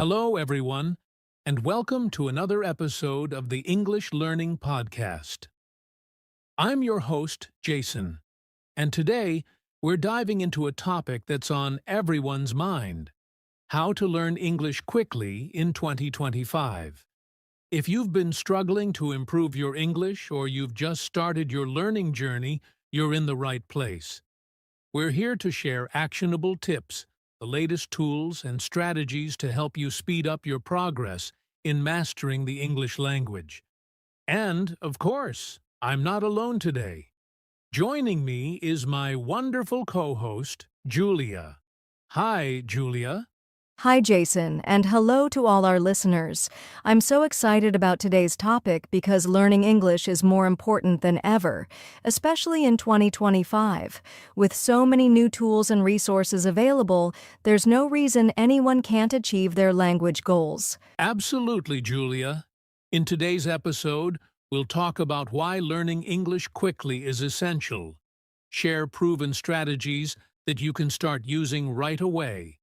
Hello, everyone, and welcome to another episode of the English Learning Podcast. I'm your host, Jason, and today we're diving into a topic that's on everyone's mind: how to learn English quickly in 2025. If you've been struggling to improve your English or you've just started your learning journey, you're in the right place. We're here to share actionable tips, the latest tools and strategies to help you speed up your progress in mastering the English language. And, of course, I'm not alone today. Joining me is my wonderful co-host, Julia. Hi, Julia. Hi, Jason, and hello to all our listeners. I'm so excited about today's topic because learning English is more important than ever, especially in 2025. With so many new tools and resources available, there's no reason anyone can't achieve their language goals. Absolutely, Julia. In today's episode, we'll talk about why learning English quickly is essential, share proven strategies that you can start using right away,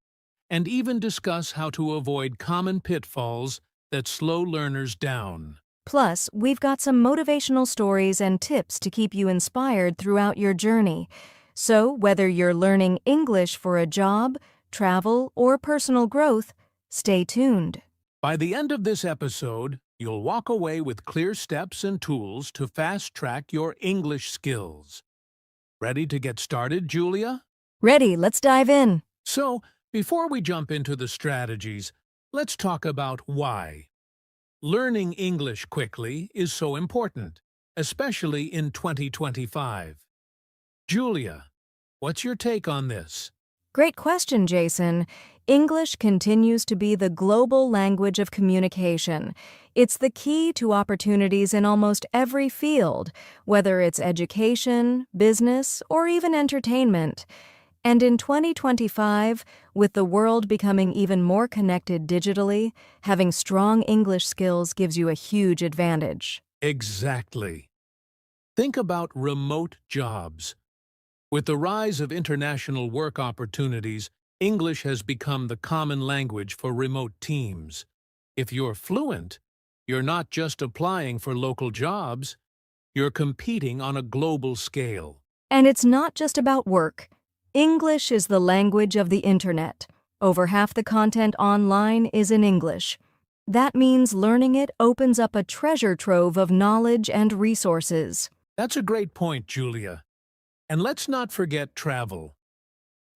and even discuss how to avoid common pitfalls that slow learners down. Plus, we've got some motivational stories and tips to keep you inspired throughout your journey. So, whether you're learning English for a job, travel, or personal growth, stay tuned. By the end of this episode, you'll walk away with clear steps and tools to fast-track your English skills. Ready to get started, Julia? Ready, let's dive in. So, before we jump into the strategies, let's talk about why. Learning English quickly is so important, especially in 2025. Julia, what's your take on this? Great question, Jason. English continues to be the global language of communication. It's the key to opportunities in almost every field, whether it's education, business, or even entertainment. And in 2025, with the world becoming even more connected digitally, having strong English skills gives you a huge advantage. Exactly. Think about remote jobs. With the rise of international work opportunities, English has become the common language for remote teams. If you're fluent, you're not just applying for local jobs, you're competing on a global scale. And it's not just about work. English is the language of the internet. Over half the content online is in English. That means learning it opens up a treasure trove of knowledge and resources. That's a great point, Julia. And let's not forget travel.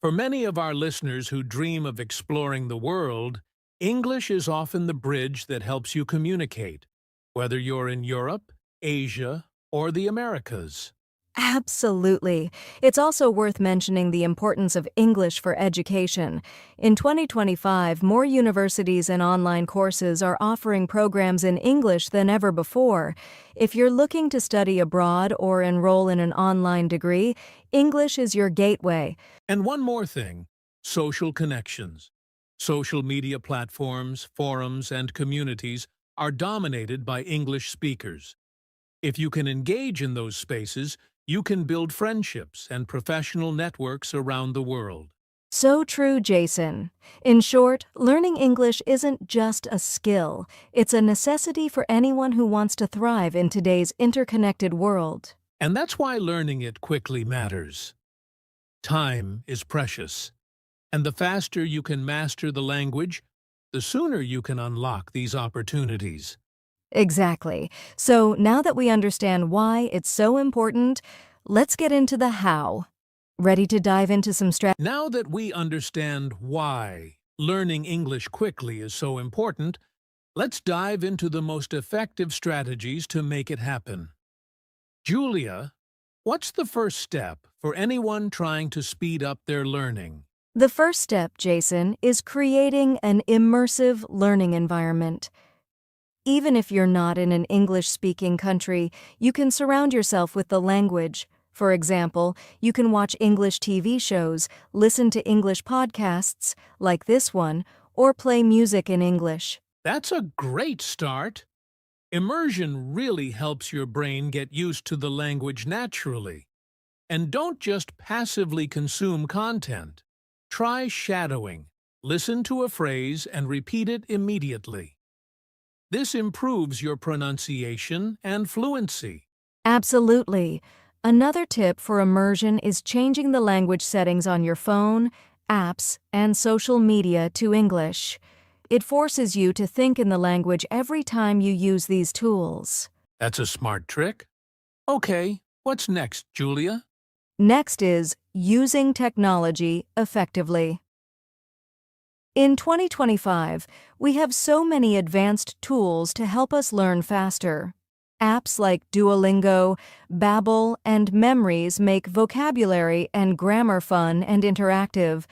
For many of our listeners who dream of exploring the world, English is often the bridge that helps you communicate, whether you're in Europe, Asia, or the Americas. Absolutely. It's also worth mentioning the importance of English for education. In 2025, more universities and online courses are offering programs in English than ever before. If you're looking to study abroad or enroll in an online degree, English is your gateway. And one more thing, social connections. Social media platforms, forums, and communities are dominated by English speakers. If you can engage in those spaces, you can build friendships and professional networks around the world. So true, Jason. In short, learning English isn't just a skill. It's a necessity for anyone who wants to thrive in today's interconnected world. And that's why learning it quickly matters. Time is precious, and the faster you can master the language, the sooner you can unlock these opportunities. Exactly. So now that we understand why it's so important, let's get into the how. Ready to dive into some strategies? Now that we understand why learning English quickly is so important, let's dive into the most effective strategies to make it happen. Julia, what's the first step for anyone trying to speed up their learning? The first step, Jason, is creating an immersive learning environment. Even if you're not in an English-speaking country, you can surround yourself with the language. For example, you can watch English TV shows, listen to English podcasts, like this one, or play music in English. That's a great start. Immersion really helps your brain get used to the language naturally. And don't just passively consume content. Try shadowing, Listen to a phrase and repeat it immediately. This improves your pronunciation and fluency. Absolutely. Another tip for immersion is changing the language settings on your phone, apps, and social media to English. It forces you to think in the language every time you use these tools. That's a smart trick. Okay, what's next, Julia? Next is using technology effectively. In 2025, we have so many advanced tools to help us learn faster. Apps like Duolingo, Babbel, and Memories make vocabulary and grammar fun and interactive.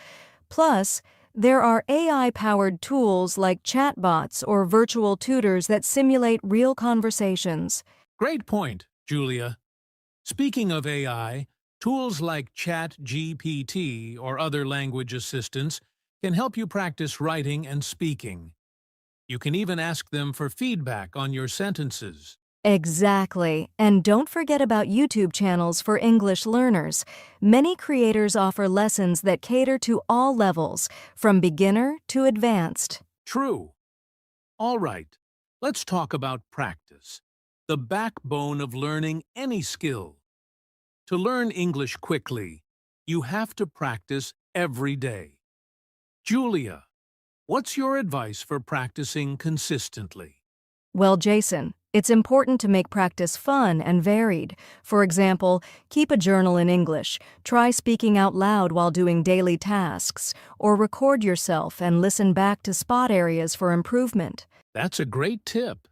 Plus, there are AI-powered tools like chatbots or virtual tutors that simulate real conversations. Great point, Julia. Speaking of AI, tools like ChatGPT or other language assistants can help you practice writing and speaking. You can even ask them for feedback on your sentences. Exactly. And don't forget about YouTube channels for English learners. Many creators offer lessons that cater to all levels, from beginner to advanced. True. All right, let's talk about practice, the backbone of learning any skill. To learn English quickly, you have to practice every day. Julia, what's your advice for practicing consistently? Well, Jason, it's important to make practice fun and varied. For example, keep a journal in English, try speaking out loud while doing daily tasks, or record yourself and listen back to spot areas for improvement. That's a great tip.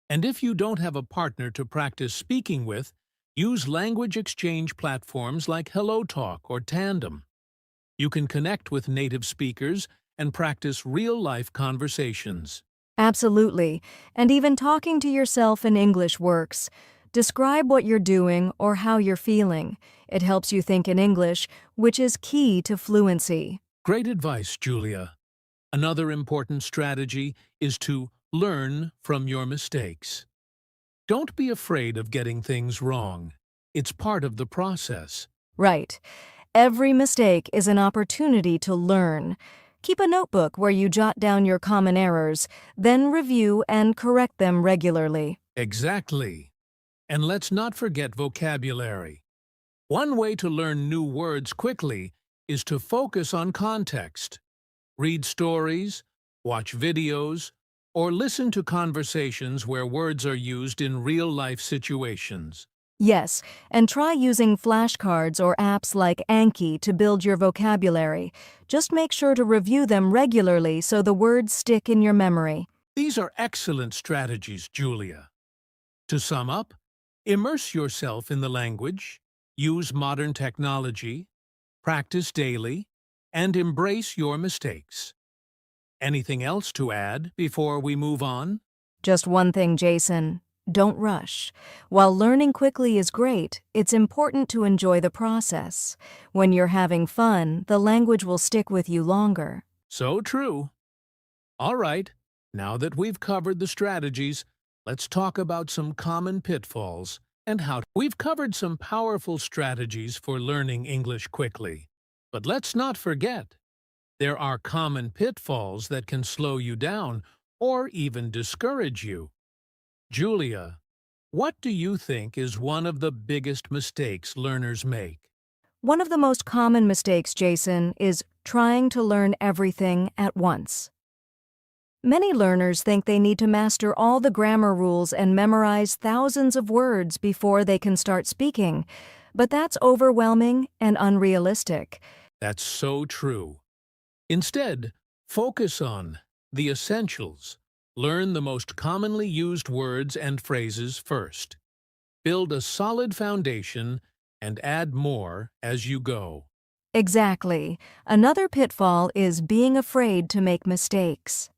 And if you don't have a partner to practice speaking with, use language exchange platforms like HelloTalk or Tandem. You can connect with native speakers and practice real-life conversations. Absolutely, and even talking to yourself in English works. Describe what you're doing or how you're feeling. It helps you think in English, which is key to fluency. Great advice, Julia. Another important strategy is to learn from your mistakes. Don't be afraid of getting things wrong. It's part of the process. Right. Every mistake is an opportunity to learn. Keep a notebook where you jot down your common errors, then review and correct them regularly. Exactly. And let's not forget vocabulary. One way to learn new words quickly is to focus on context. Read stories, watch videos, or listen to conversations where words are used in real-life situations. Yes, and try using flashcards or apps like Anki to build your vocabulary. Just make sure to review them regularly so the words stick in your memory. These are excellent strategies, Julia. To sum up, immerse yourself in the language, use modern technology, practice daily, and embrace your mistakes. Anything else to add before we move on? Just one thing, Jason. Don't rush. While learning quickly is great, it's important to enjoy the process. When you're having fun, the language will stick with you longer. So true. All right, now that we've covered the strategies, let's talk about some common pitfalls and how we've covered some powerful strategies for learning English quickly. But let's not forget, there are common pitfalls that can slow you down or even discourage you. Julia, what do you think is one of the biggest mistakes learners make? One of the most common mistakes, Jason, is trying to learn everything at once. Many learners think they need to master all the grammar rules and memorize thousands of words before they can start speaking, but that's overwhelming and unrealistic. That's so true. Instead, focus on the essentials. Learn the most commonly used words and phrases first. Build a solid foundation and add more as you go. Exactly. Another pitfall is being afraid to make mistakes.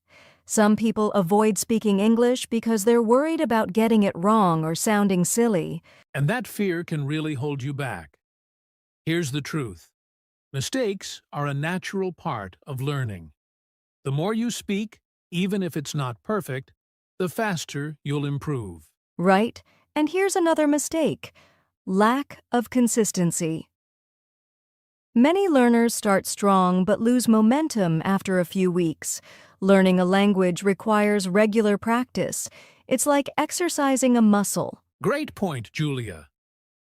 Some people avoid speaking English because they're worried about getting it wrong or sounding silly. And that fear can really hold you back. Here's the truth. Mistakes are a natural part of learning. The more you speak, even if it's not perfect, the faster you'll improve. Right? And here's another mistake: lack of consistency. Many learners start strong but lose momentum after a few weeks. Learning a language requires regular practice. It's like exercising a muscle. Great point, Julia.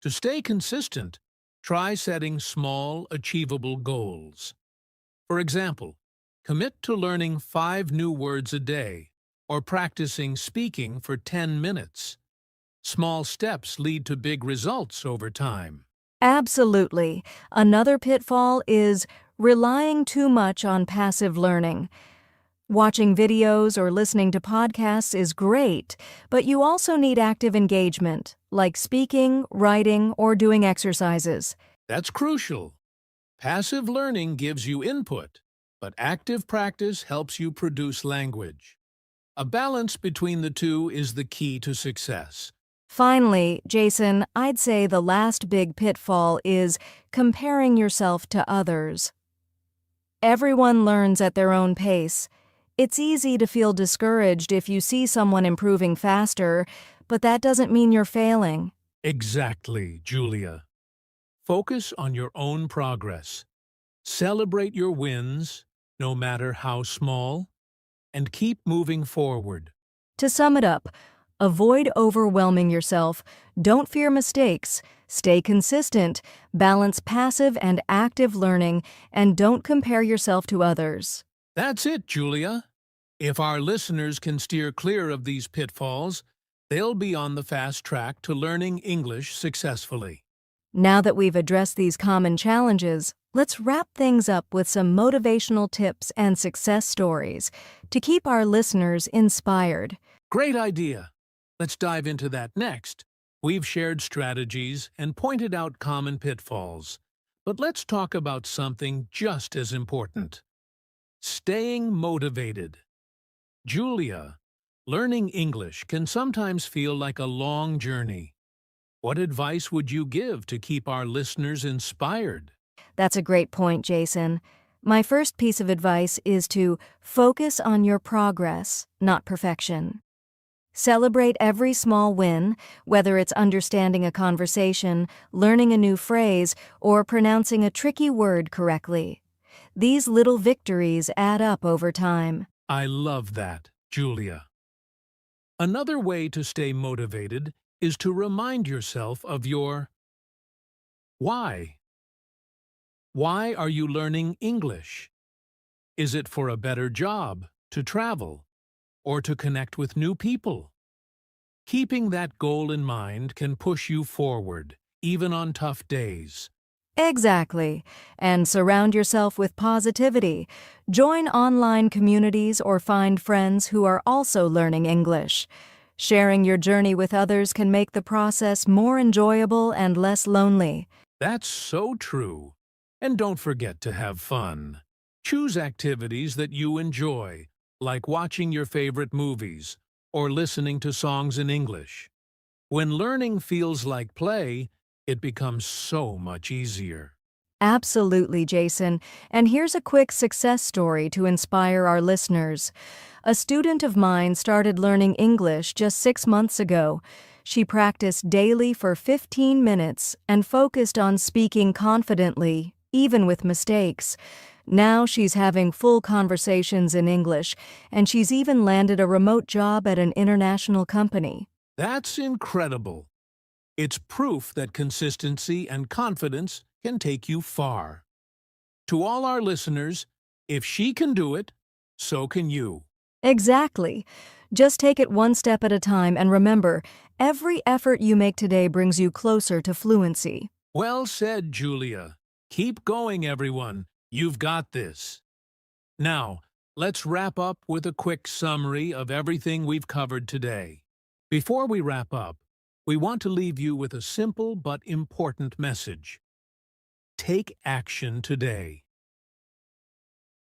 To stay consistent, try setting small, achievable goals. For example, commit to learning 5 new words a day or practicing speaking for 10 minutes. Small steps lead to big results over time. Absolutely. Another pitfall is relying too much on passive learning. Watching videos or listening to podcasts is great, but you also need active engagement, like speaking, writing, or doing exercises. That's crucial. Passive learning gives you input, but active practice helps you produce language. A balance between the two is the key to success. Finally, Jason, I'd say the last big pitfall is comparing yourself to others. Everyone learns at their own pace. It's easy to feel discouraged if you see someone improving faster, but that doesn't mean you're failing. Exactly, Julia. Focus on your own progress. Celebrate your wins, no matter how small, and keep moving forward. To sum it up, avoid overwhelming yourself, don't fear mistakes, stay consistent, balance passive and active learning, and don't compare yourself to others. That's it, Julia. If our listeners can steer clear of these pitfalls, they'll be on the fast track to learning English successfully. Now that we've addressed these common challenges, let's wrap things up with some motivational tips and success stories to keep our listeners inspired. Great idea. Let's dive into that next. We've shared strategies and pointed out common pitfalls, but let's talk about something just as important. Staying motivated. Julia, learning English can sometimes feel like a long journey. What advice would you give to keep our listeners inspired? That's a great point, Jason. My first piece of advice is to focus on your progress, not perfection. Celebrate every small win, whether it's understanding a conversation, learning a new phrase, or pronouncing a tricky word correctly. These little victories add up over time. I love that, Julia. Another way to stay motivated is to remind yourself of your why. Why are you learning English? Is it for a better job, to travel, or to connect with new people? Keeping that goal in mind can push you forward, even on tough days. Exactly. And surround yourself with positivity. Join online communities or find friends who are also learning English. Sharing your journey with others can make the process more enjoyable and less lonely. That's so true. And don't forget to have fun. Choose activities that you enjoy, like watching your favorite movies or listening to songs in English. When learning feels like play, it becomes so much easier. Absolutely, Jason. And here's a quick success story to inspire our listeners. A student of mine started learning English just 6 months ago. She practiced daily for 15 minutes and focused on speaking confidently, even with mistakes. Now she's having full conversations in English, and she's even landed a remote job at an international company. That's incredible. It's proof that consistency and confidence can take you far. To all our listeners, if she can do it, so can you. Exactly. Just take it one step at a time and remember, every effort you make today brings you closer to fluency. Well said, Julia. Keep going, everyone. You've got this. Now, let's wrap up with a quick summary of everything we've covered today. Before we wrap up, we want to leave you with a simple but important message. Take action today.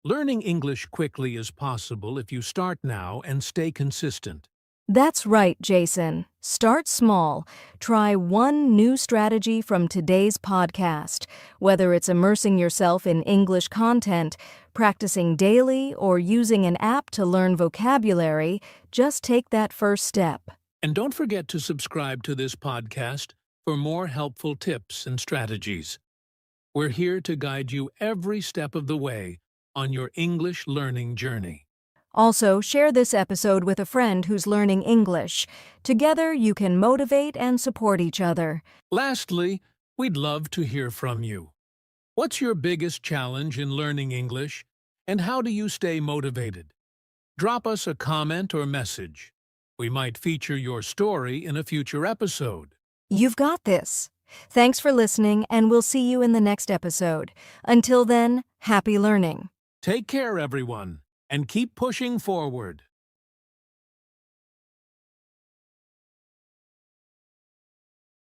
Learning English quickly is possible if you start now and stay consistent. That's right, Jason. Start small. Try one new strategy from today's podcast. Whether it's immersing yourself in English content, practicing daily, or using an app to learn vocabulary, just take that first step. And don't forget to subscribe to this podcast for more helpful tips and strategies. We're here to guide you every step of the way on your English learning journey. Also, share this episode with a friend who's learning English. Together, you can motivate and support each other. Lastly, we'd love to hear from you. What's your biggest challenge in learning English, and how do you stay motivated? Drop us a comment or message. We might feature your story in a future episode. You've got this. Thanks for listening, and we'll see you in the next episode. Until then, happy learning. Take care, everyone, and keep pushing forward.